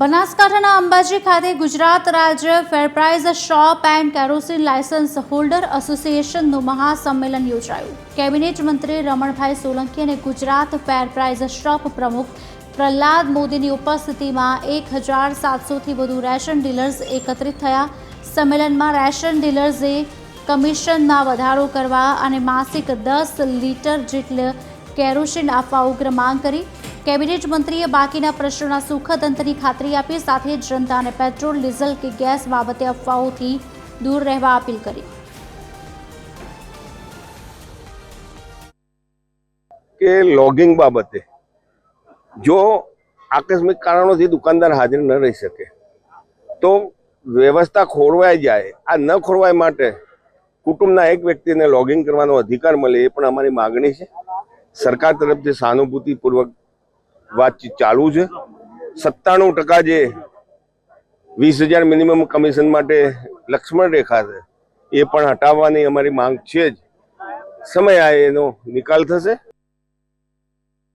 બનાસકાંઠાના અંબાજી ખાતે ગુજરાત રાજ્ય fair price shop and kerosene licence holder એસોસિએશનનું મહાસંમેલન યોજાયું। કેબિનેટ મંત્રી રમણભાઈ સોલંકી અને ગુજરાત ફેરપ્રાઇઝ શોપ પ્રમુખ પ્રહલાદ મોદીની ઉપસ્થિતિમાં 1700થી વધુ રેશન ડીલર્સ એકત્રિત થયા। સંમેલનમાં રેશન ડીલર્સે કમિશનમાં વધારો કરવા અને માસિક 10 લીટર જેટલી કેરોસીન આપવા ઉગ્ર માંગ કરી। કેબિનેટ મંત્રીએ બાકીના પ્રશ્નોના સુખદ અંતની ખાતરી આપી, સાથે જ જનતાને પેટ્રોલ, ડીઝલ કે ગેસ બાબતે અફવાઓથી દૂર રહેવા અપીલ કરી। કે લોગિંગ બાબતે જો આકસ્મિક કારણોથી દુકાનદાર હાજર ન રહી શકે તો વ્યવસ્થા ખોરવાઈ જાય। આ ન ખોરવાય માટે કુટુંબના એક વ્યક્તિને લોગિંગ કરવાનો અધિકાર મળે, એ પણ અમારી માગણી છે। સરકાર તરફથી સહાનુભૂતિપૂર્વક વાતચીત ચાલુ છે। 97% જે 20,000 મિનિમમ કમિશન માટે લક્ષ્મણ રેખા છે એ પણ હટાવવાની અમારી માંગ છે જ। સમય આવે એનો નિકાલ થશે।